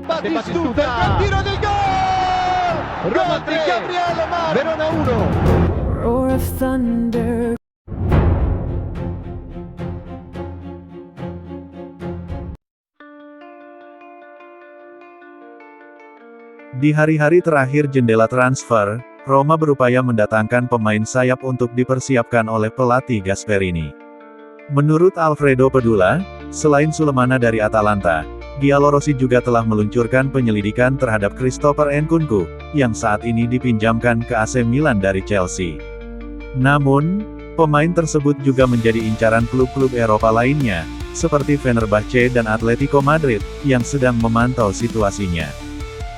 Batistuta, il tiro del gol! Gol di Gabriele Mar, Verona 1. Roar of thunder. Di hari-hari terakhir jendela transfer, Roma berupaya mendatangkan pemain sayap untuk dipersiapkan oleh pelatih Gasperini. Menurut Alfredo Pedula, selain Sulemana dari Atalanta, Giallorossi juga telah meluncurkan penyelidikan terhadap Christopher Nkunku, yang saat ini dipinjamkan ke AC Milan dari Chelsea. Namun, pemain tersebut juga menjadi incaran klub-klub Eropa lainnya, seperti Fenerbahce dan Atletico Madrid, yang sedang memantau situasinya.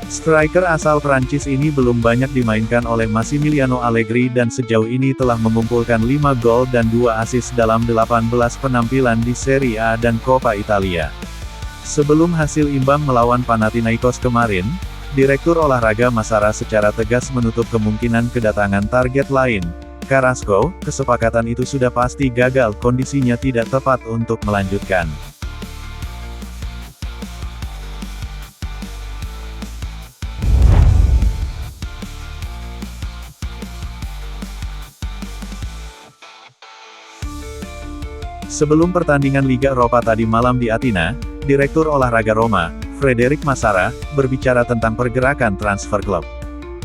Striker asal Prancis ini belum banyak dimainkan oleh Massimiliano Allegri dan sejauh ini telah mengumpulkan 5 gol dan 2 assist dalam 18 penampilan di Serie A dan Coppa Italia. Sebelum hasil imbang melawan Panathinaikos kemarin, Direktur Olahraga Massara secara tegas menutup kemungkinan kedatangan target lain. Carrasco, kesepakatan itu sudah pasti gagal, kondisinya tidak tepat untuk melanjutkan. Sebelum pertandingan Liga Eropa tadi malam di Athena, Direktur Olahraga Roma, Frederic Massara, berbicara tentang pergerakan transfer klub.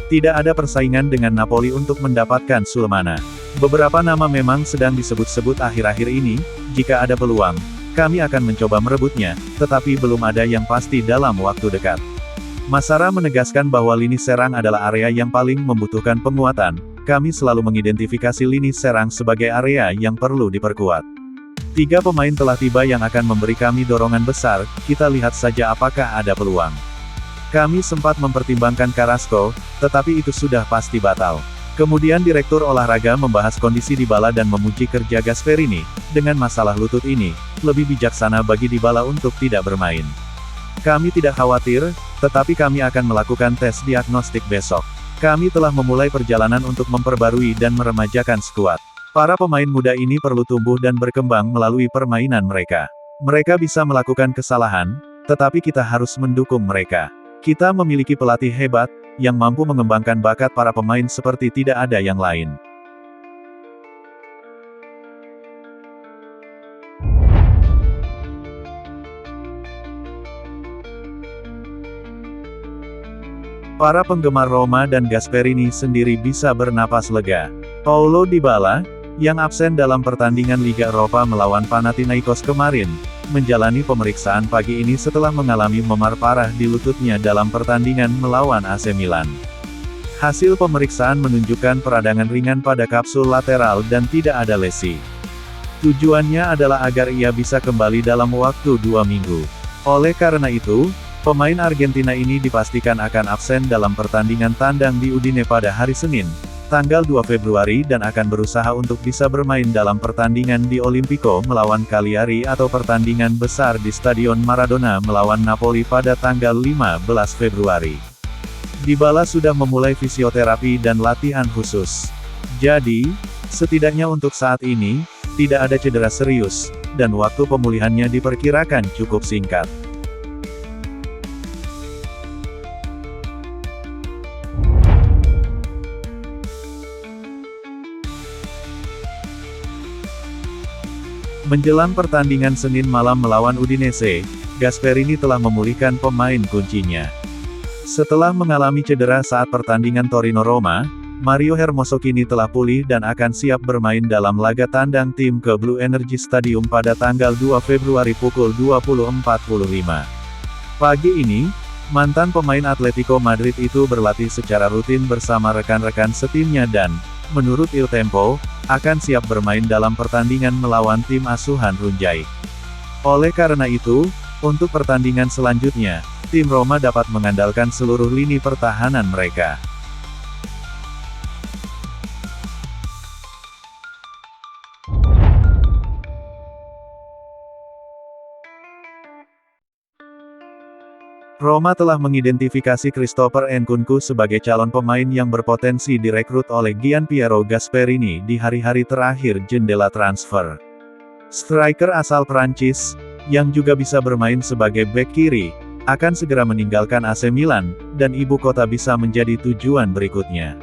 Tidak ada persaingan dengan Napoli untuk mendapatkan Sulemana. Beberapa nama memang sedang disebut-sebut akhir-akhir ini, jika ada peluang, kami akan mencoba merebutnya, tetapi belum ada yang pasti dalam waktu dekat. Massara menegaskan bahwa lini serang adalah area yang paling membutuhkan penguatan, kami selalu mengidentifikasi lini serang sebagai area yang perlu diperkuat. 3 pemain telah tiba yang akan memberi kami dorongan besar, kita lihat saja apakah ada peluang. Kami sempat mempertimbangkan Carrasco, tetapi itu sudah pasti batal. Kemudian Direktur Olahraga membahas kondisi Dybala dan memuji kerja Gasperini. Dengan masalah lutut ini, lebih bijaksana bagi Dybala untuk tidak bermain. Kami tidak khawatir, tetapi kami akan melakukan tes diagnostik besok. Kami telah memulai perjalanan untuk memperbarui dan meremajakan skuad. Para pemain muda ini perlu tumbuh dan berkembang melalui permainan mereka. Mereka bisa melakukan kesalahan, tetapi kita harus mendukung mereka. Kita memiliki pelatih hebat, yang mampu mengembangkan bakat para pemain seperti tidak ada yang lain. Para penggemar Roma dan Gasperini sendiri bisa bernapas lega. Paulo Dybala, yang absen dalam pertandingan Liga Eropa melawan Panathinaikos kemarin, menjalani pemeriksaan pagi ini setelah mengalami memar parah di lututnya dalam pertandingan melawan AC Milan. Hasil pemeriksaan menunjukkan peradangan ringan pada kapsul lateral dan tidak ada lesi. Tujuannya adalah agar ia bisa kembali dalam waktu 2 minggu. Oleh karena itu, pemain Argentina ini dipastikan akan absen dalam pertandingan tandang di Udine pada hari Senin, tanggal 2 Februari dan akan berusaha untuk bisa bermain dalam pertandingan di Olimpico melawan Cagliari atau pertandingan besar di Stadion Maradona melawan Napoli pada tanggal 15 Februari. Dybala sudah memulai fisioterapi dan latihan khusus. Jadi, setidaknya untuk saat ini, tidak ada cedera serius, dan waktu pemulihannya diperkirakan cukup singkat. Menjelang pertandingan Senin malam melawan Udinese, Gasperini telah memulihkan pemain kuncinya. Setelah mengalami cedera saat pertandingan Torino-Roma, Mario Hermoso kini telah pulih dan akan siap bermain dalam laga tandang tim ke Blue Energy Stadium pada tanggal 2 Februari pukul 20.45. Pagi ini, mantan pemain Atletico Madrid itu berlatih secara rutin bersama rekan-rekan setimnya dan, menurut Il Tempo, akan siap bermain dalam pertandingan melawan tim asuhan Runjai. Oleh karena itu, untuk pertandingan selanjutnya, tim Roma dapat mengandalkan seluruh lini pertahanan mereka. Roma telah mengidentifikasi Christopher Nkunku sebagai calon pemain yang berpotensi direkrut oleh Gianpiero Gasperini di hari-hari terakhir jendela transfer. Striker asal Prancis, yang juga bisa bermain sebagai bek kiri, akan segera meninggalkan AC Milan, dan ibu kota bisa menjadi tujuan berikutnya.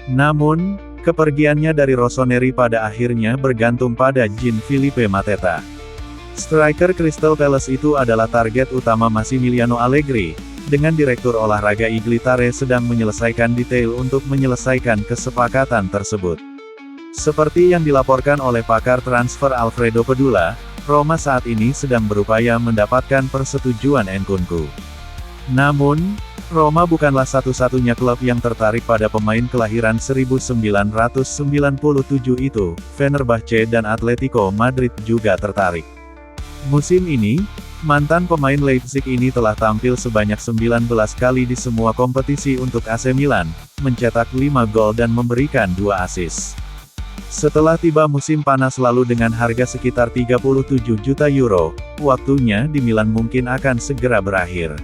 Namun, kepergiannya dari Rossoneri pada akhirnya bergantung pada Gianfilippo Mateta. Striker Crystal Palace itu adalah target utama Massimiliano Allegri, dengan direktur olahraga Iglitare sedang menyelesaikan detail untuk menyelesaikan kesepakatan tersebut. Seperti yang dilaporkan oleh pakar transfer Alfredo Pedula, Roma saat ini sedang berupaya mendapatkan persetujuan Nkunku. Namun, Roma bukanlah satu-satunya klub yang tertarik pada pemain kelahiran 1997 itu, Fenerbahce dan Atletico Madrid juga tertarik. Musim ini, mantan pemain Leipzig ini telah tampil sebanyak 19 kali di semua kompetisi untuk AC Milan, mencetak 5 gol dan memberikan 2 assist. Setelah tiba musim panas lalu dengan harga sekitar 37 juta euro, waktunya di Milan mungkin akan segera berakhir.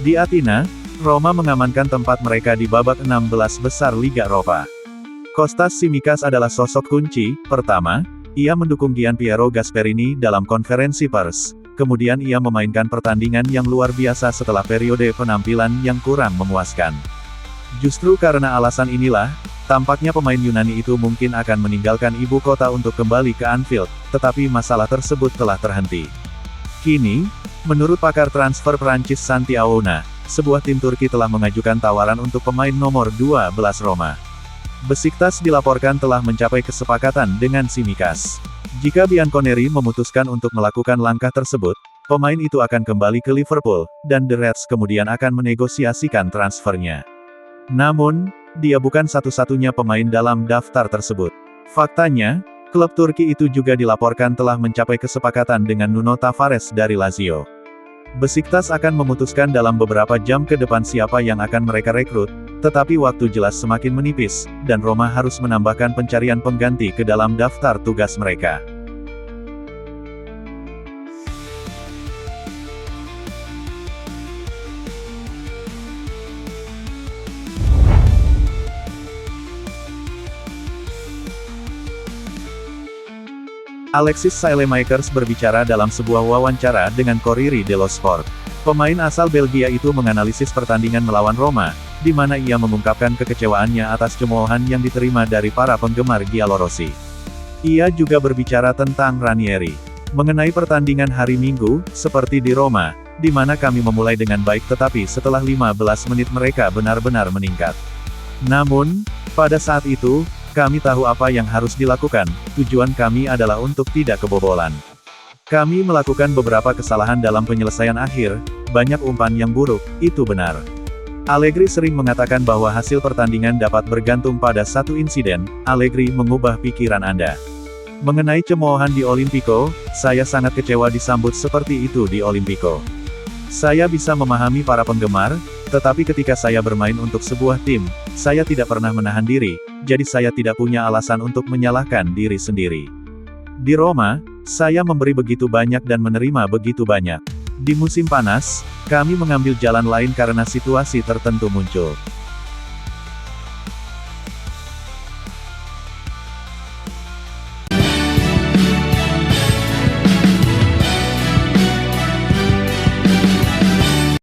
Di Athena, Roma mengamankan tempat mereka di babak 16 besar Liga Eropa. Kostas Tsimikas adalah sosok kunci. Pertama, ia mendukung Gianpiero Gasperini dalam konferensi pers. Kemudian ia memainkan pertandingan yang luar biasa setelah periode penampilan yang kurang memuaskan. Justru karena alasan inilah, tampaknya pemain Yunani itu mungkin akan meninggalkan ibu kota untuk kembali ke Anfield, tetapi masalah tersebut telah terhenti. Kini, menurut pakar transfer Prancis Santi Aouna, sebuah tim Turki telah mengajukan tawaran untuk pemain nomor 12 Roma. Besiktas dilaporkan telah mencapai kesepakatan dengan Tsimikas. Jika Bianconeri memutuskan untuk melakukan langkah tersebut, pemain itu akan kembali ke Liverpool, dan The Reds kemudian akan menegosiasikan transfernya. Namun, dia bukan satu-satunya pemain dalam daftar tersebut. Faktanya, klub Turki itu juga dilaporkan telah mencapai kesepakatan dengan Nuno Tavares dari Lazio. Besiktas akan memutuskan dalam beberapa jam ke depan siapa yang akan mereka rekrut, tetapi waktu jelas semakin menipis, dan Roma harus menambahkan pencarian pengganti ke dalam daftar tugas mereka. Alexis Saelemaekers berbicara dalam sebuah wawancara dengan Corriere dello Sport. Pemain asal Belgia itu menganalisis pertandingan melawan Roma, di mana ia mengungkapkan kekecewaannya atas cemoohan yang diterima dari para penggemar Giallorossi. Ia juga berbicara tentang Ranieri. Mengenai pertandingan hari Minggu, seperti di Roma, di mana kami memulai dengan baik tetapi setelah 15 menit mereka benar-benar meningkat. Namun, pada saat itu, kami tahu apa yang harus dilakukan, tujuan kami adalah untuk tidak kebobolan. Kami melakukan beberapa kesalahan dalam penyelesaian akhir, banyak umpan yang buruk, itu benar. Allegri sering mengatakan bahwa hasil pertandingan dapat bergantung pada satu insiden. Allegri mengubah pikiran Anda. Mengenai cemoohan di Olimpico, saya sangat kecewa disambut seperti itu di Olimpico. Saya bisa memahami para penggemar, tetapi ketika saya bermain untuk sebuah tim, saya tidak pernah menahan diri, jadi saya tidak punya alasan untuk menyalahkan diri sendiri. Di Roma, saya memberi begitu banyak dan menerima begitu banyak. Di musim panas, kami mengambil jalan lain karena situasi tertentu muncul.